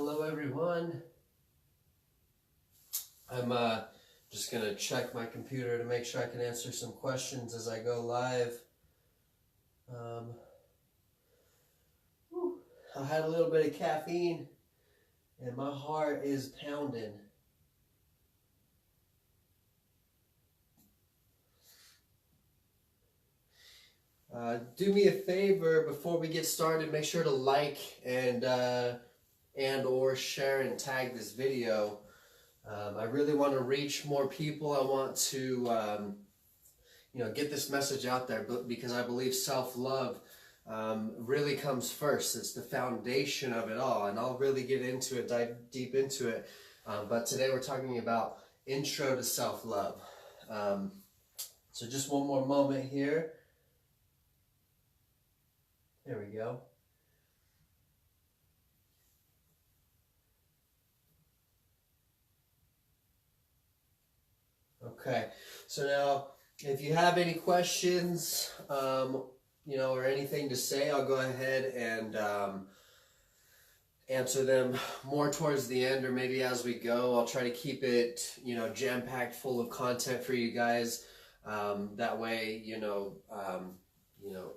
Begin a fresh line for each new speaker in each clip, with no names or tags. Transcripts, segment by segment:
Hello everyone. I'm just gonna check my computer to make sure I can answer some questions as I go live. I had a little bit of caffeine and my heart is pounding. Do me a favor before we get started, make sure to like and or share and tag this video. I really want to reach more people. I want to get this message out there, because I believe self-love really comes first. It's the foundation of it all, and I'll really get into it, dive deep into it. But today we're talking about intro to self-love. So just one more moment here. There we go. Okay, so now if you have any questions, or anything to say, I'll go ahead and answer them more towards the end, or maybe as we go. I'll try to keep it, jam-packed full of content for you guys. That way,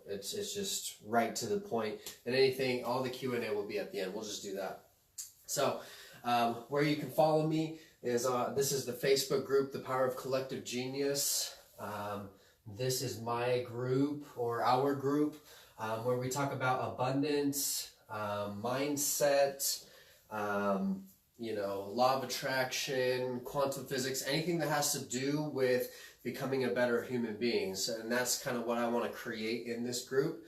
it's just right to the point. And anything, all the Q&A will be at the end. We'll just do that. So, where you can follow me is this is the Facebook group, The Power of Collective Genius. This is my group, or our group, where we talk about abundance, mindset, law of attraction, quantum physics, anything that has to do with becoming a better human being. And that's kind of what I want to create in this group.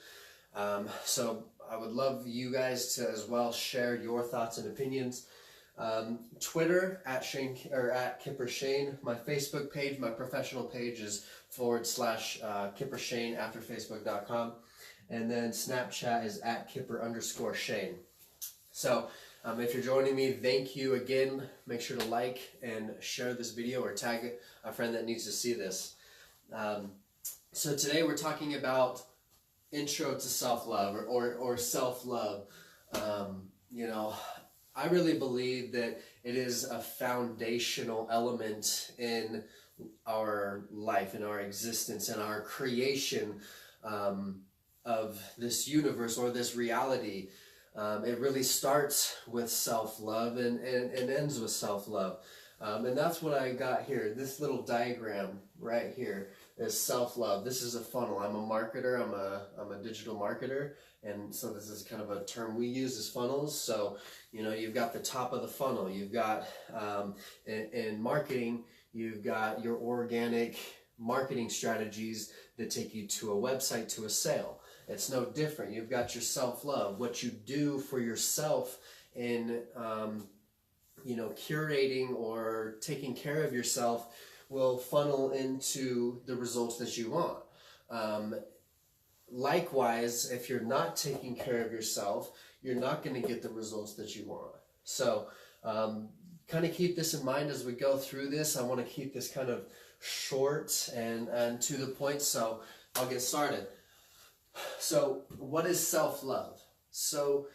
So I would love you guys to as well share your thoughts and opinions. Twitter at Kipper Shane. My Facebook page, my professional page is /Kipper Shane after Facebook.com. And then Snapchat is at Kipper_Shane. So if you're joining me, thank you again. Make sure to like and share this video, or tag a friend that needs to see this. So today we're talking about intro to self-love, or self-love. I really believe that it is a foundational element in our life, in our existence, in our creation of this universe, or this reality. It really starts with self-love and ends with self-love. And that's what I got here. This little diagram right here is self-love. This is a funnel. I'm a marketer. I'm a digital marketer. And so this is kind of a term we use as funnels. So, you've got the top of the funnel. You've got, in marketing, you've got your organic marketing strategies that take you to a website, to a sale. It's no different. You've got your self-love, what you do for yourself in, curating or taking care of yourself will funnel into the results that you want. Likewise, if you're not taking care of yourself, you're not going to get the results that you want. So kind of keep this in mind as we go through this. I want to keep this kind of short and to the point, so I'll get started. So what is self-love? So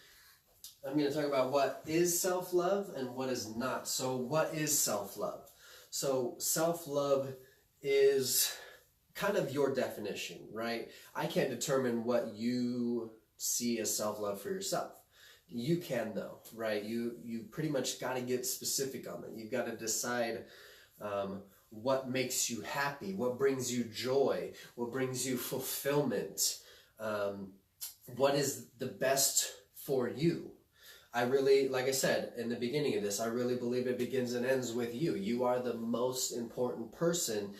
I'm going to talk about what is self-love and what is not. So what is self-love? So self-love is kind of your definition, right? I can't determine what you see as self-love for yourself. You can though, right? You pretty much got to get specific on it. You've got to decide what makes you happy, what brings you joy, what brings you fulfillment, what is the best for you. I really, like I said in the beginning of this, I really believe it begins and ends with you. You are the most important person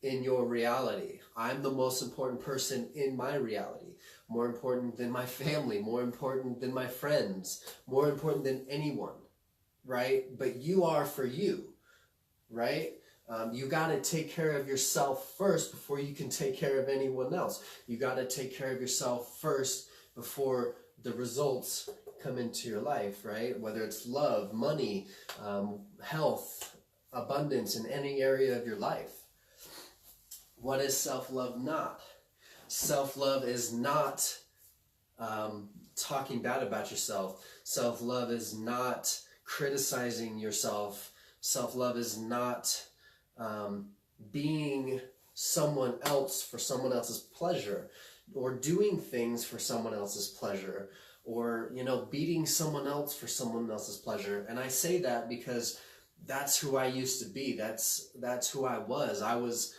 in your reality. I'm the most important person in my reality. More important than my family, more important than my friends, more important than anyone, right? But you are for you, right? You got to take care of yourself first before you can take care of anyone else. You got to take care of yourself first before the results come into your life, right? Whether it's love, money, health, abundance in any area of your life. What is self-love not? Self-love is not talking bad about yourself. Self-love is not criticizing yourself. Self-love is not being someone else for someone else's pleasure, or doing things for someone else's pleasure, or, you know, beating someone else for someone else's pleasure. And I say that because that's who I used to be. That's who I was. I was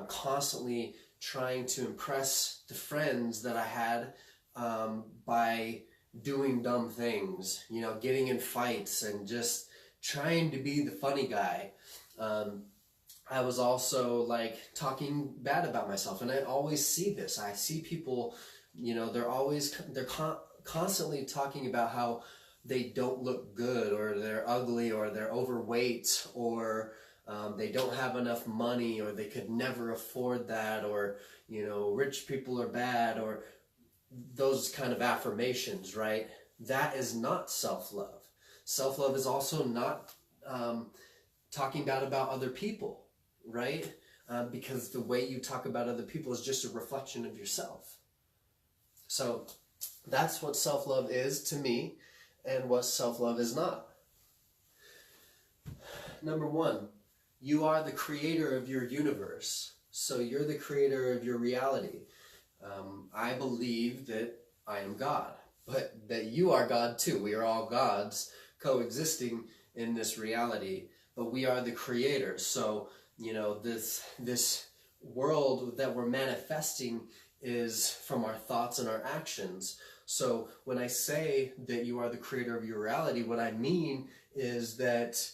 constantly trying to impress the friends that I had by doing dumb things, you know, getting in fights and just trying to be the funny guy. I was also like talking bad about myself, and I always see this. I see people, you know, they're constantly talking about how they don't look good, or they're ugly, or they're overweight, or they don't have enough money, or they could never afford that, or, you know, rich people are bad, or those kind of affirmations, right? That is not self-love. Self-love is also not talking bad about other people, right? Because the way you talk about other people is just a reflection of yourself. So that's what self-love is to me, and what self-love is not. Number one, you are the creator of your universe. So you're the creator of your reality. I believe that I am God, but that you are God too. We are all gods coexisting in this reality, but we are the creators. So, you know, this world that we're manifesting is from our thoughts and our actions. So when I say that you are the creator of your reality, what I mean is that,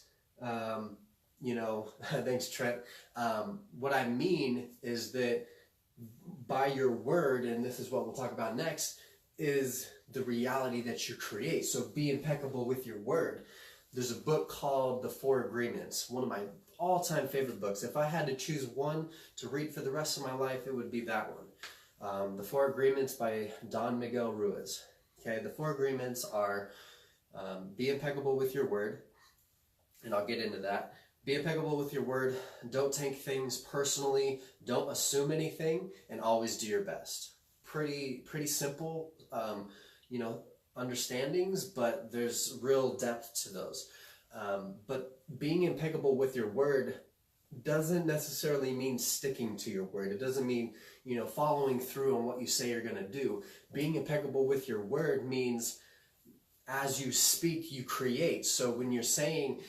you know, thanks Trent, what I mean is that by your word, and this is what we'll talk about next, is the reality that you create. So be impeccable with your word. There's a book called The 4 Agreements, one of my all-time favorite books. If I had to choose one to read for the rest of my life, it would be that one. The 4 Agreements by Don Miguel Ruiz. Okay, the 4 agreements are be impeccable with your word, and I'll get into that. Be impeccable with your word. Don't take things personally. Don't assume anything, and always do your best. Pretty simple, you know, understandings, but there's real depth to those. But being impeccable with your word doesn't necessarily mean sticking to your word. It doesn't mean, you know, following through on what you say you're going to do. Being impeccable with your word means as you speak, you create. So when you're saying,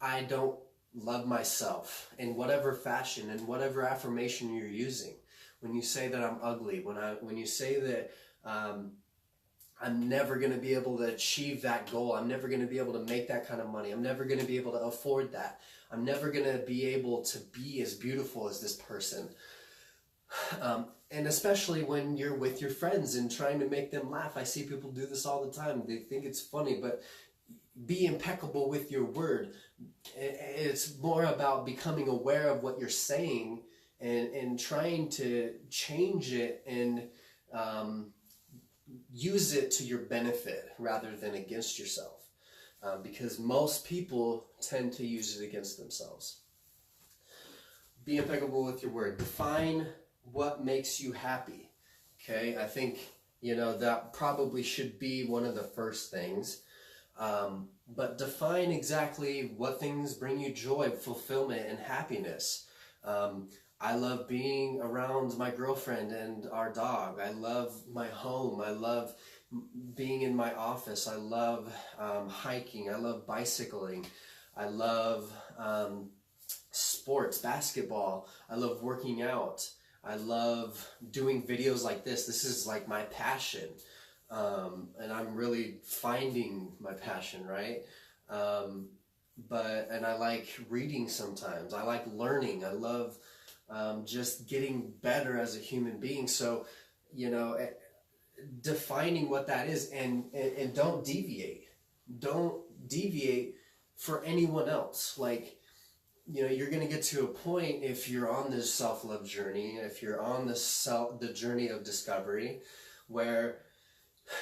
I don't love myself, in whatever fashion and whatever affirmation you're using, when you say that I'm ugly, when you say that I'm never going to be able to achieve that goal, I'm never going to be able to make that kind of money, I'm never going to be able to afford that, I'm never going to be able to be as beautiful as this person. And especially when you're with your friends and trying to make them laugh. I see people do this all the time. They think it's funny, but be impeccable with your word. It's more about becoming aware of what you're saying and trying to change it and use it to your benefit rather than against yourself. Because most people tend to use it against themselves. Be impeccable with your word. Define what makes you happy. Okay, I think, you know, that probably should be one of the first things. But define exactly what things bring you joy, fulfillment, and happiness. I love being around my girlfriend and our dog. I love my home. I love being in my office. I love hiking. I love bicycling. I love sports, basketball. I love working out. I love doing videos like this. This is like my passion. And I'm really finding my passion, right? And I like reading sometimes. I like learning. I love just getting better as a human being. So, you know, defining what that is, and don't deviate. Don't deviate for anyone else. Like, you know, you're going to get to a point, if you're on this self-love journey, if you're on the journey of discovery, where,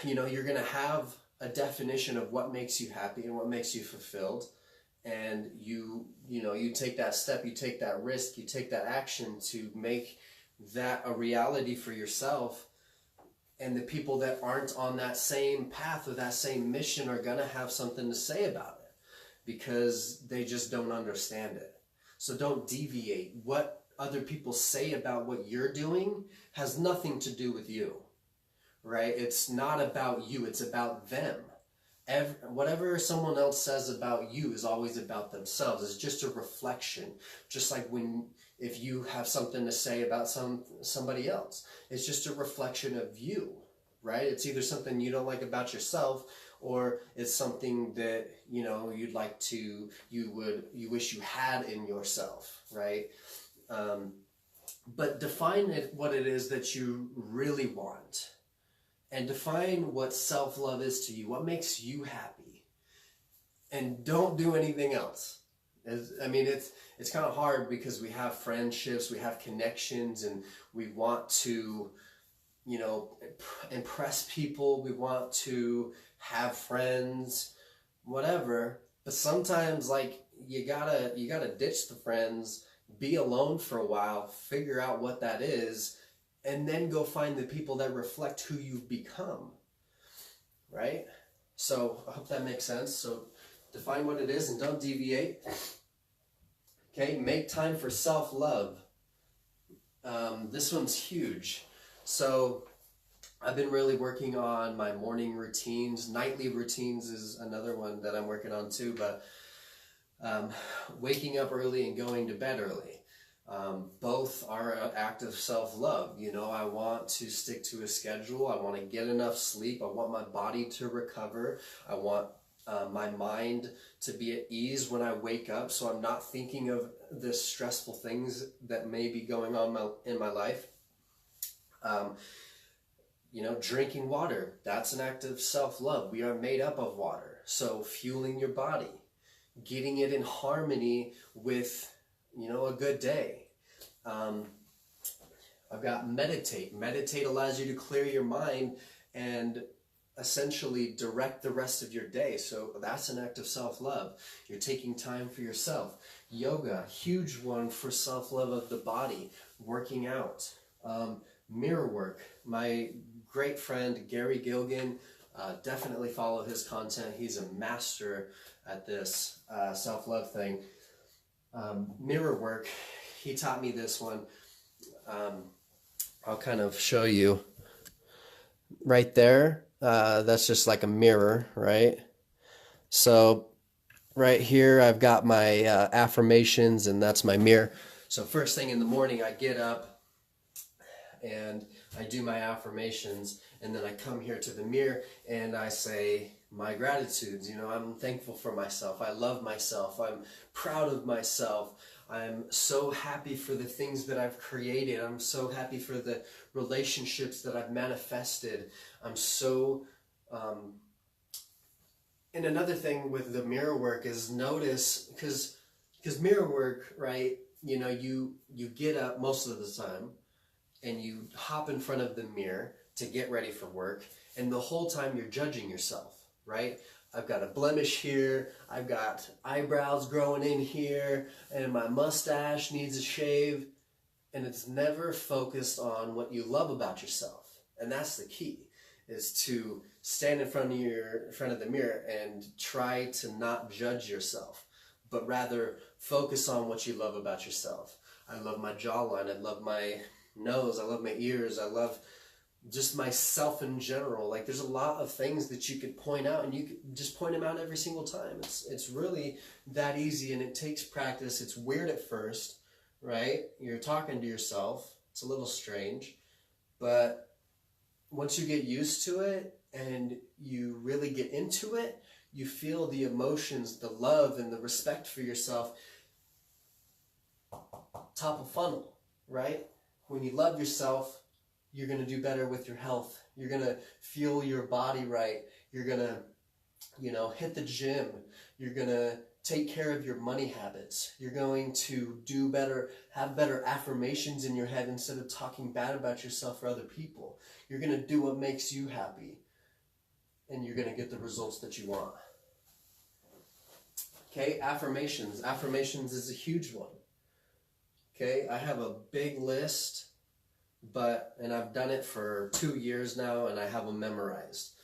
you know, you're going to have a definition of what makes you happy and what makes you fulfilled. And you take that step, you take that risk, you take that action to make that a reality for yourself. And the people that aren't on that same path or that same mission are going to have something to say about it. because they just don't understand it. So don't deviate. What other people say about what you're doing has nothing to do with you, right? It's not about you, it's about them. Whatever someone else says about you is always about themselves. It's just a reflection. Just like if you have something to say about somebody else, it's just a reflection of you, right? It's either something you don't like about yourself, or it's something that you wish you had in yourself, right? But define what it is that you really want, and define what self-love is to you. What makes you happy, and don't do anything else. It's kind of hard because we have friendships, we have connections, and we want to impress people, we want to have friends, whatever. But sometimes, like, you gotta ditch the friends, be alone for a while, figure out what that is, and then go find the people that reflect who you've become, right? So I hope that makes sense. So define what it is and don't deviate. Okay, make time for self-love. This one's huge. So I've been really working on my morning routines. Nightly routines is another one that I'm working on too, but waking up early and going to bed early. Both are an act of self-love. I want to stick to a schedule. I want to get enough sleep. I want my body to recover. I want my mind to be at ease when I wake up, so I'm not thinking of the stressful things that may be going on in my life. Drinking water, that's an act of self-love. We are made up of water. So fueling your body, getting it in harmony with, a good day. I've got meditate. Meditate allows you to clear your mind and essentially direct the rest of your day. So that's an act of self-love. You're taking time for yourself. Yoga, huge one for self-love of the body. Working out. Mirror work. My great friend Gary Gilgan, definitely follow his content. He's a master at this self-love thing. Mirror work, he taught me this one. I'll kind of show you right there. That's just like a mirror, right? So right here I've got my affirmations, and that's my mirror. So first thing in the morning, I get up and I do my affirmations, and then I come here to the mirror and I say my gratitudes. I'm thankful for myself. I love myself. I'm proud of myself. I'm so happy for the things that I've created. I'm so happy for the relationships that I've manifested. I'm so... And another thing with the mirror work is notice, because mirror work, right, you get up most of the time and you hop in front of the mirror to get ready for work, and the whole time you're judging yourself, right? I've got a blemish here, I've got eyebrows growing in here, and my mustache needs a shave, and it's never focused on what you love about yourself. And that's the key, is to stand in front of the mirror and try to not judge yourself, but rather focus on what you love about yourself. I love my jawline, I love my nose, I love my ears, I love just myself in general. Like, there's a lot of things that you could point out, and you could just point them out every single time. It's really that easy, and it takes practice. It's weird at first, right? You're talking to yourself. It's a little strange, but once you get used to it and you really get into it, you feel the emotions, the love, and the respect for yourself top of funnel, right? When you love yourself, you're going to do better with your health. You're going to fuel your body right. You're going to, hit the gym. You're going to take care of your money habits. You're going to do better, have better affirmations in your head instead of talking bad about yourself or other people. You're going to do what makes you happy, and you're going to get the results that you want. Okay, affirmations. Affirmations is a huge one. Okay, I have a big list, and I've done it for 2 years now, and I have them memorized.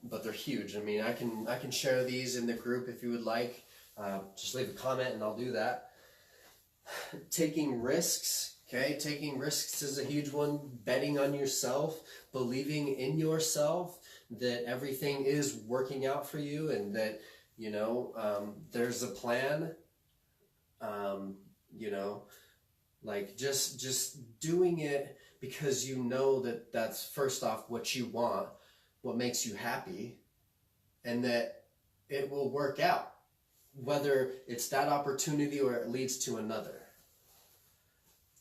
but they're huge. I mean, I can share these in the group if you would like. Just leave a comment and I'll do that. Taking risks. Okay, taking risks is a huge one. Betting on yourself, believing in yourself that everything is working out for you, and that, you know, there's a plan. You know, like just doing it because you know that that's first off what you want, what makes you happy, and that it will work out, whether it's that opportunity or it leads to another.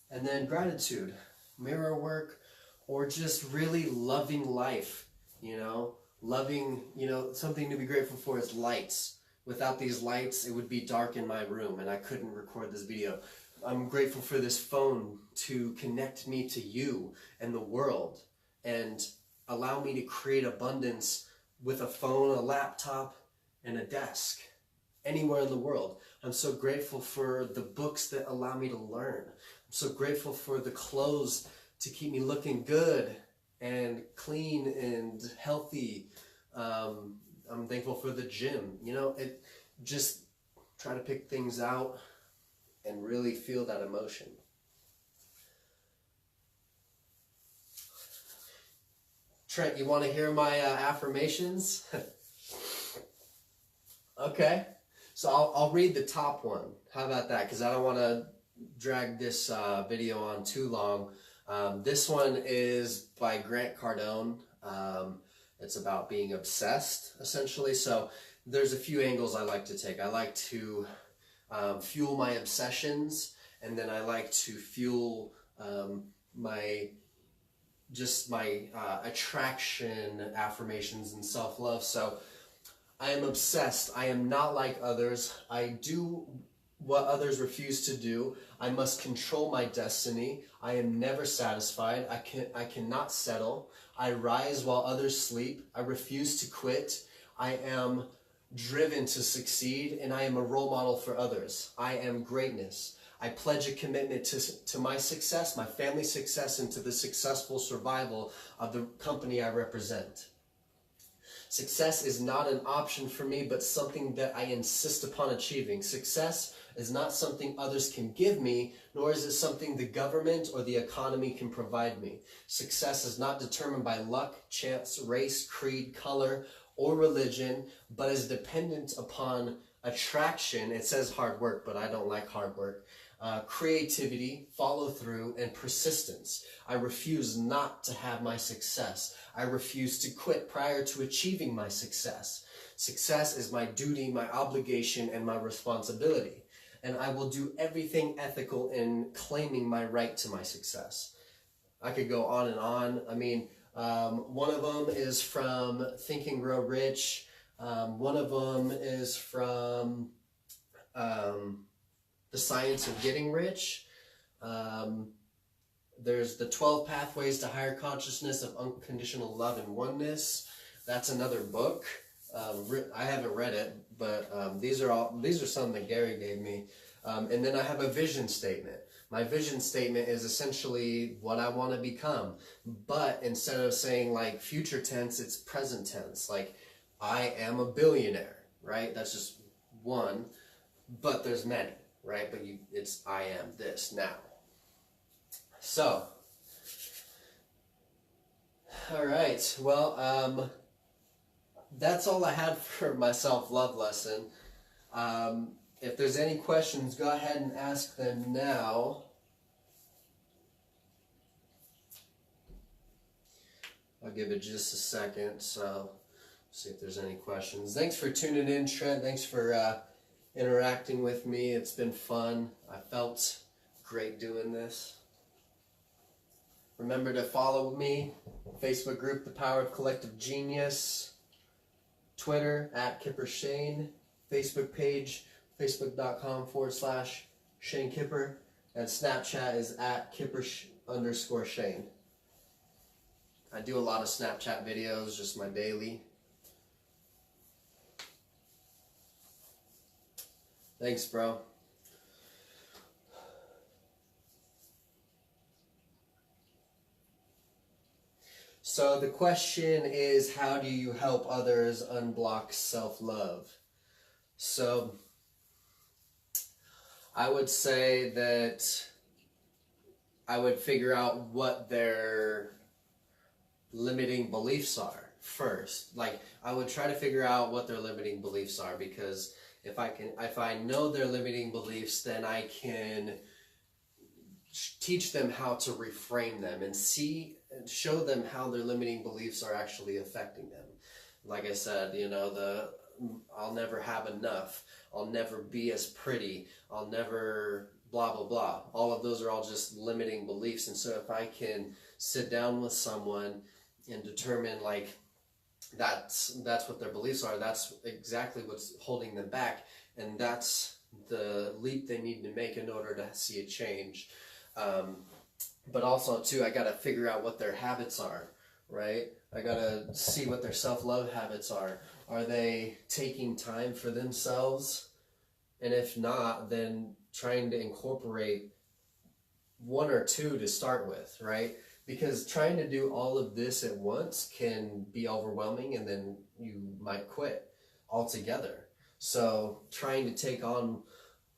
And then gratitude, mirror work, or just really loving life, you know, loving, you know, something to be grateful for is lights. Without these lights, it would be dark in my room and I couldn't record this video. I'm grateful for this phone to connect me to you and the world and allow me to create abundance with a phone, a laptop, and a desk anywhere in the world. I'm so grateful for the books that allow me to learn. I'm so grateful for the clothes to keep me looking good and clean and healthy. I'm thankful for the gym. You know, it just try to pick things out and really feel that emotion. Trent, you want to hear my affirmations? Okay, so I'll read the top one. How about that? Because I don't want to drag this video on too long. This one is by Grant Cardone. It's about being obsessed, essentially. So there's a few angles I like to take. I like to fuel my obsessions, and then I like to fuel my attraction, affirmations, and self-love. So I am obsessed. I am not like others. I do what others refuse to do. I must control my destiny. I am never satisfied. I cannot settle. I rise while others sleep. I refuse to quit. I am driven to succeed, and I am a role model for others. I am greatness. I pledge a commitment to my success, my family's success, and to the successful survival of the company I represent. Success is not an option for me, but something that I insist upon achieving. Success is not something others can give me, nor is it something the government or the economy can provide me. Success is not determined by luck, chance, race, creed, color, or religion, but is dependent upon attraction. It says hard work, but I don't like hard work. Creativity, follow through, and persistence. I refuse not to have my success. I refuse to quit prior to achieving my success. Success is my duty, my obligation, and my responsibility. And I will do everything ethical in claiming my right to my success. I could go on and on. I mean, one of them is from Think and Grow Rich. One of them is from The Science of Getting Rich. There's the 12 Pathways to Higher Consciousness of Unconditional Love and Oneness. That's another book. I haven't read it, but these are some that Gary gave me. And then I have a vision statement. My vision statement is essentially what I want to become. But instead of saying like future tense, it's present tense. Like, I am a billionaire, right? That's just one, but there's many, right? But it's I am this now. So, all right. Well, that's all I had for my self-love lesson. If there's any questions, go ahead and ask them now. I'll give it just a second, so see if there's any questions. Thanks for tuning in, Trent. Thanks for interacting with me. It's been fun. I felt great doing this. Remember to follow me, Facebook group, The Power of Collective Genius, Twitter, @KipperShane, Facebook page, facebook.com/Shane Kipper, and Snapchat is @Kipper_Shane. I do a lot of Snapchat videos, just my daily. Thanks, bro. So the question is, how do you help others unblock self-love? So I would say that I would figure out what their limiting beliefs are first. Like, I would try to figure out what their limiting beliefs are, because if I know their limiting beliefs, then I can teach them how to reframe them and show them how their limiting beliefs are actually affecting them. Like I said, I'll never have enough, I'll never be as pretty, I'll never blah blah blah. All of those are all just limiting beliefs. And so if I can sit down with someone and determine, like, that's what their beliefs are, that's exactly what's holding them back, and that's the leap they need to make in order to see a change. But also too, I got to figure out what their habits are, right? I got to see what their self-love habits are. Are they taking time for themselves? And if not, then trying to incorporate one or two to start with, right? Because trying to do all of this at once can be overwhelming, and then you might quit altogether. So trying to take on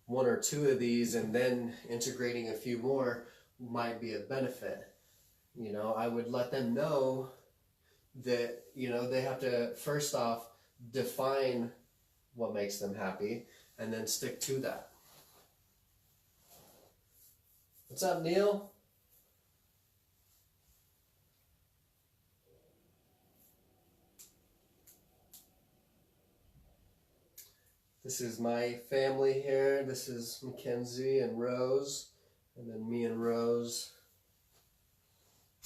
one or two of these and then integrating a few more might be a benefit. I would let them know that, they have to first off define what makes them happy and then stick to that. What's up, Neil? This is my family here. This is Mackenzie and Rose, and then me and Rose.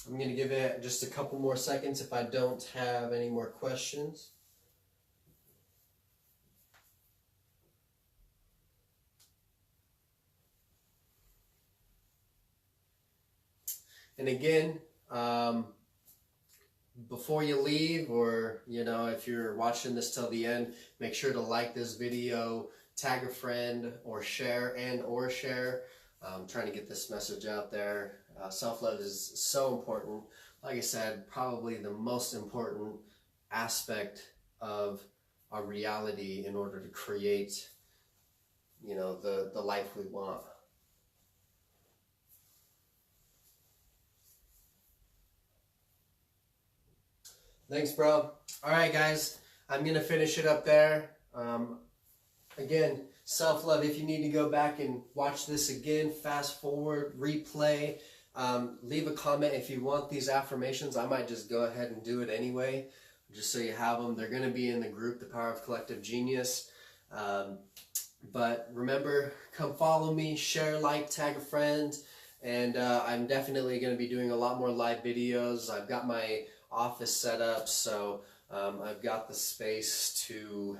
I'm going to give it just a couple more seconds if I don't have any more questions. And again, before you leave, or if you're watching this till the end, make sure to like this video, tag a friend, or share. I'm trying to get this message out there. Self-love is so important. Like I said, probably the most important aspect of our reality in order to create the life we want. Thanks, bro. All right, guys, I'm going to finish it up there. Again, self-love, if you need to go back and watch this again, fast forward, replay, leave a comment if you want these affirmations. I might just go ahead and do it anyway, just so you have them. They're going to be in the group, The Power of Collective Genius. But remember, come follow me, share, like, tag a friend, and I'm definitely going to be doing a lot more live videos. I've got my office set up, so I've got the space to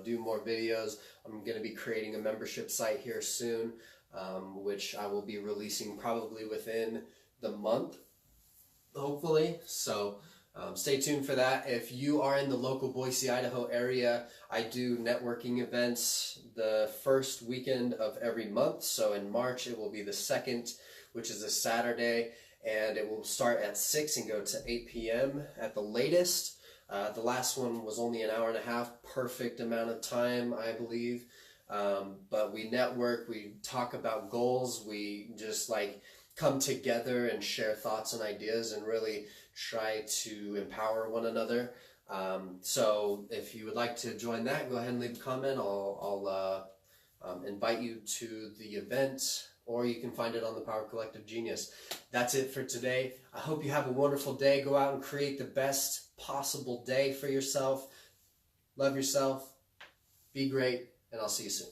do more videos. I'm going to be creating a membership site here soon, which I will be releasing probably within the month, hopefully. So stay tuned for that. If you are in the local Boise, Idaho area, I do networking events the first weekend of every month. So in March it will be the 2nd, which is a Saturday, and it will start at 6 and go to 8 p.m. at the latest. The last one was only an hour and a half, perfect amount of time, I believe. But we network, we talk about goals, we just come together and share thoughts and ideas and really try to empower one another. So if you would like to join that, go ahead and leave a comment. I'll invite you to the event, or you can find it on the Power Collective Genius. That's it for today. I hope you have a wonderful day. Go out and create the best possible day for yourself. Love yourself. Be great, and I'll see you soon.